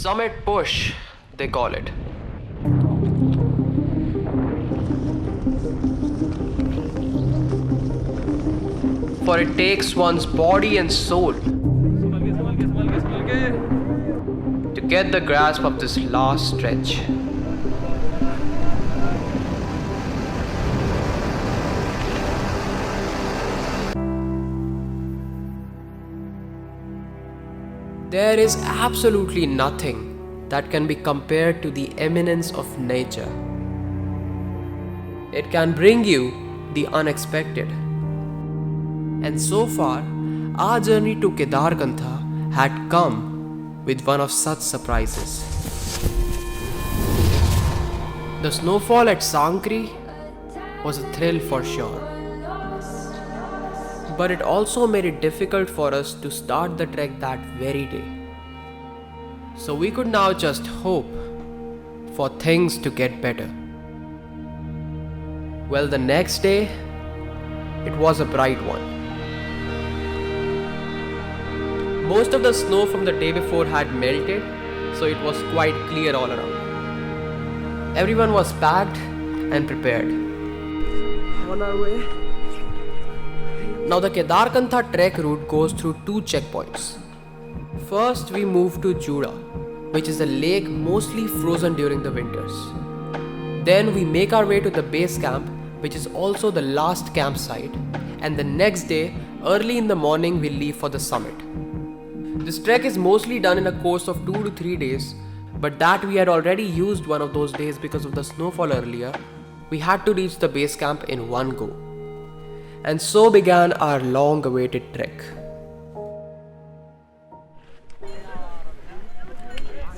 summit push, they call it. For it takes one's body and soul to get the grasp of this last stretch. There is absolutely nothing that can be compared to the eminence of nature. It can bring you the unexpected. And so far, our journey to Kedarkantha had come with one of such surprises. The snowfall at Sankri was a thrill for sure. But it also made it difficult for us to start the trek that very day. So we could now just hope for things to get better. Well, the next day, it was a bright one. Most of the snow from the day before had melted, so it was quite clear all around. Everyone was packed and prepared. On our way. Now the Kedarkantha Trek route goes through 2 checkpoints. First we move to Juda, which is a lake mostly frozen during the winters. Then we make our way to the base camp, which is also the last campsite, and the next day, early in the morning, we leave for the summit. This trek is mostly done in a course of 2 to 3 days, but that we had already used one of those days because of the snowfall earlier, we had to reach the base camp in one go. And so began our long-awaited trek.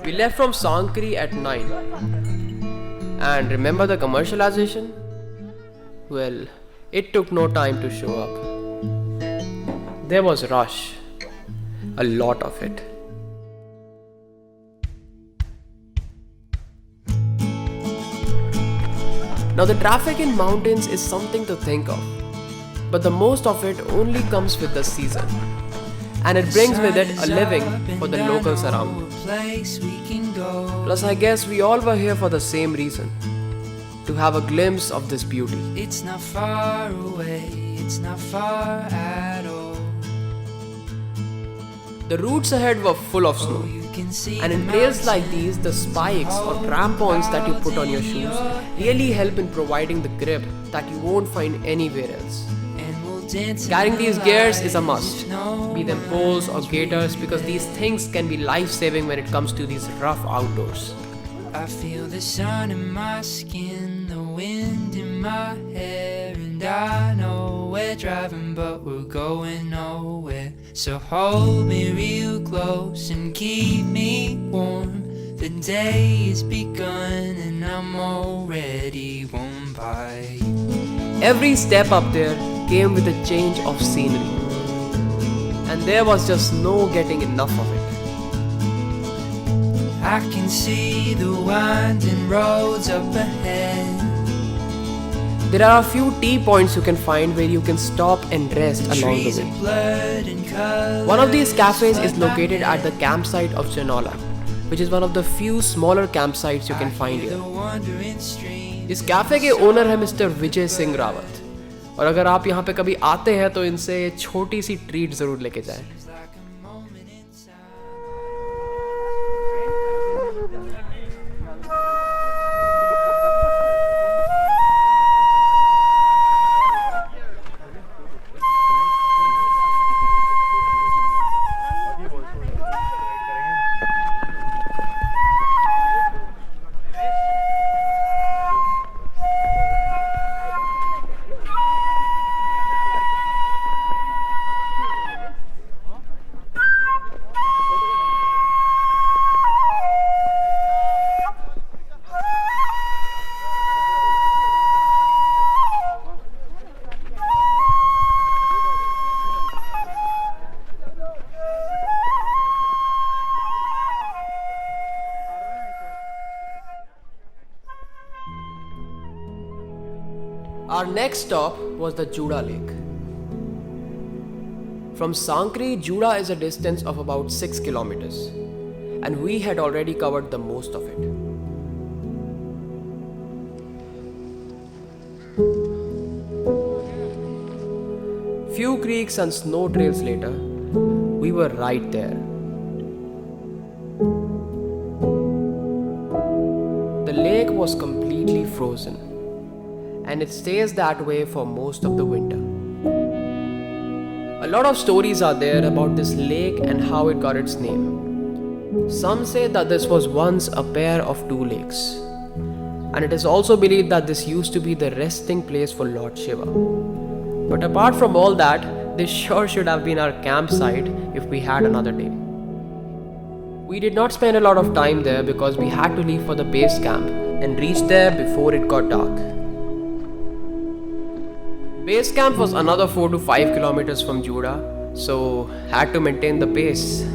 We left from Sankri at 9. And remember the commercialization? Well, it took no time to show up. There was rush. A lot of it. Now the traffic in mountains is something to think of. But the most of it only comes with the season. And it brings with it a living for the locals around. Plus I guess we all were here for the same reason. To have a glimpse of this beauty. It's not far away, it's not far at all. The routes ahead were full of snow. And in trails like these, the spikes or crampons that you put on your shoes really help in providing the grip that you won't find anywhere else. Carrying these gears is a must, be them poles or gaiters, because these things can be life-saving when it comes to these rough outdoors. I feel the sun in my skin, the wind in my hair, and I know we're driving but we're going nowhere. So hold me real close and keep me warm. The day has begun and I'm already warm by you. Every step up there came with a change of scenery, and there was just no getting enough of it. I can see the winding roads up ahead. There are a few tea points you can find where you can stop and rest along the way. One of these cafes is located at the campsite of Janola, which is one of the few smaller campsites you can find here. इस cafe के owner है mister Vijay Singh Rawat, और अगर आप यहाँ पे कभी आते हैं तो इनसे छोटी सी ट्रीट जरूर लेके जाएं। Our next stop was the Juda Lake. From Sankri, Juda is a distance of about 6 kilometers. and we had already covered the most of it. Few creeks and snow trails later, we were right there. The lake was completely frozen, and it stays that way for most of the winter. A lot of stories are there about this lake and how it got its name. Some say that this was once a pair of two lakes, and it is also believed that this used to be the resting place for Lord Shiva. But apart from all that, this sure should have been our campsite if we had another day. We did not spend a lot of time there because we had to leave for the base camp and reach there before it got dark. Base camp was another 4 to 5 kilometers from Judah, so had to maintain the pace.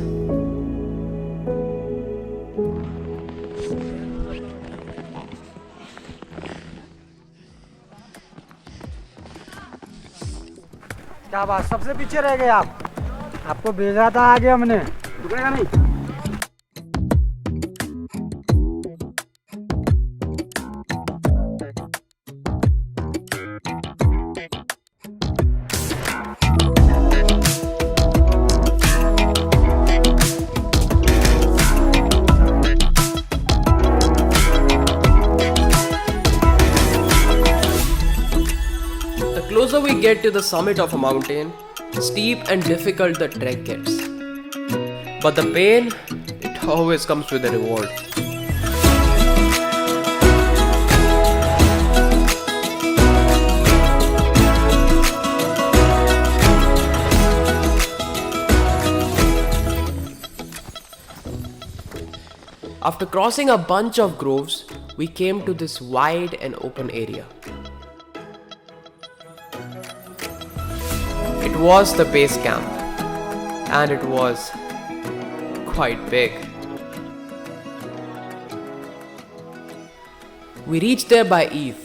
क्या बात, सबसे पीछे रह गए आप? आपको भेजा था, आगे हमने, रुकेगा नहीं। The closer we get to the summit of a mountain, steep and difficult the trek gets. But the pain, it always comes with a reward. After crossing a bunch of groves, we came to this wide and open area. It was the base camp, and it was quite big. We reached there by eve,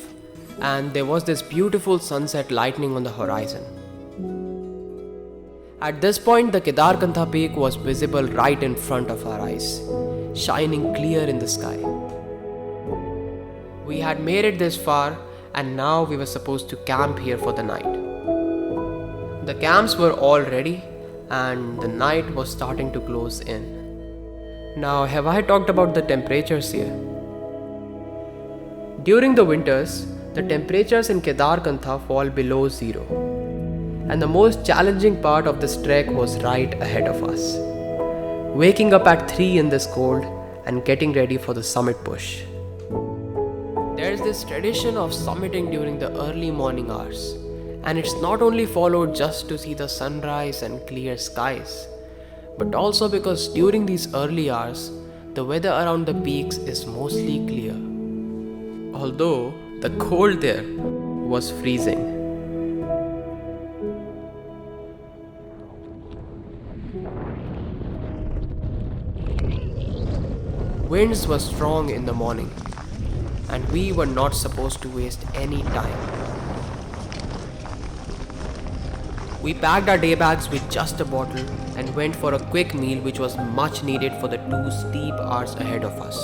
and there was this beautiful sunset lightning on the horizon. At this point, the Kedarkantha peak was visible right in front of our eyes, shining clear in the sky. We had made it this far, and now we were supposed to camp here for the night. The camps were all ready, and the night was starting to close in. Now, have I talked about the temperatures here? During the winters, the temperatures in Kedarkantha fall below zero, and the most challenging part of this trek was right ahead of us. Waking up at 3 in this cold and getting ready for the summit push. There is this tradition of summiting during the early morning hours, and it's not only followed just to see the sunrise and clear skies, but also because during these early hours, the weather around the peaks is mostly clear. Although the cold there was freezing. Winds were strong in the morning, and we were not supposed to waste any time. We packed our day bags with just a bottle and went for a quick meal, which was much needed for the 2 steep hours ahead of us.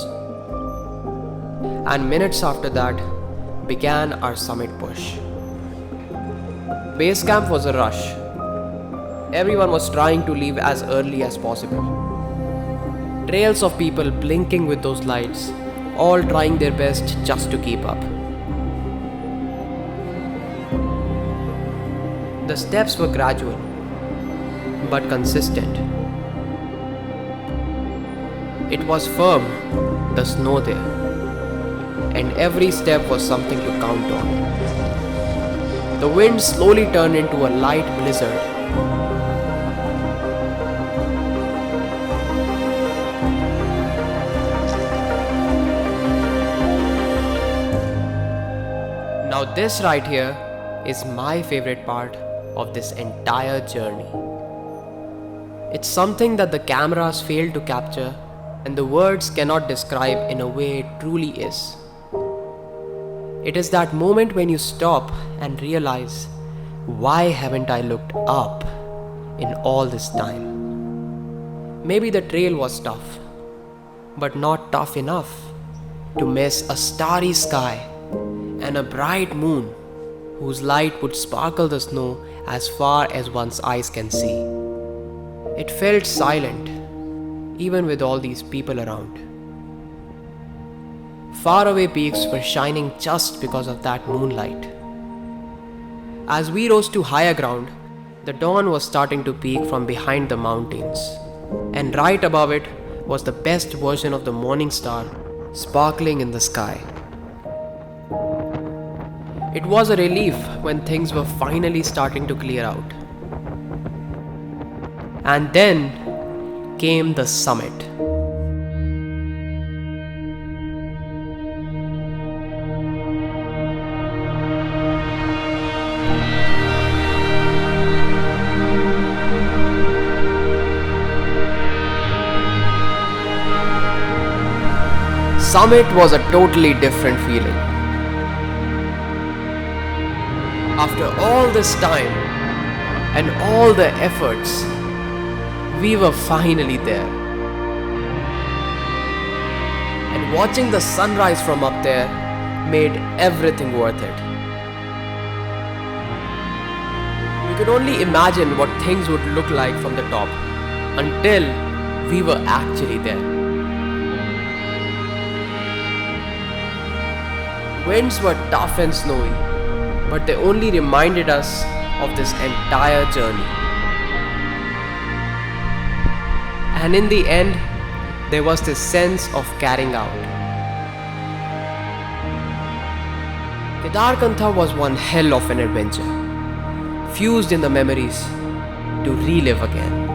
And minutes after that, began our summit push. Base camp was a rush. Everyone was trying to leave as early as possible. Trails of people blinking with those lights, all trying their best just to keep up. The steps were gradual, but consistent. It was firm, the snow there, and every step was something to count on. The wind slowly turned into a light blizzard. Now this right here is my favorite part of this entire journey. It's something that the cameras fail to capture and the words cannot describe in a way it truly is. It is that moment when you stop and realize, why haven't I looked up in all this time? Maybe the trail was tough, but not tough enough to miss a starry sky and a bright moon whose light would sparkle the snow as far as one's eyes can see. It felt silent, even with all these people around. Faraway peaks were shining just because of that moonlight. As we rose to higher ground, the dawn was starting to peek from behind the mountains, and right above it was the best version of the morning star sparkling in the sky. It was a relief when things were finally starting to clear out. And then came the summit. Summit was a totally different feeling. After all this time and all the efforts, we were finally there. And watching the sunrise from up there made everything worth it. We could only imagine what things would look like from the top until we were actually there. Winds were tough and snowy, but they only reminded us of this entire journey. And in the end, there was this sense of carrying out. Kedarkantha was one hell of an adventure, fused in the memories to relive again.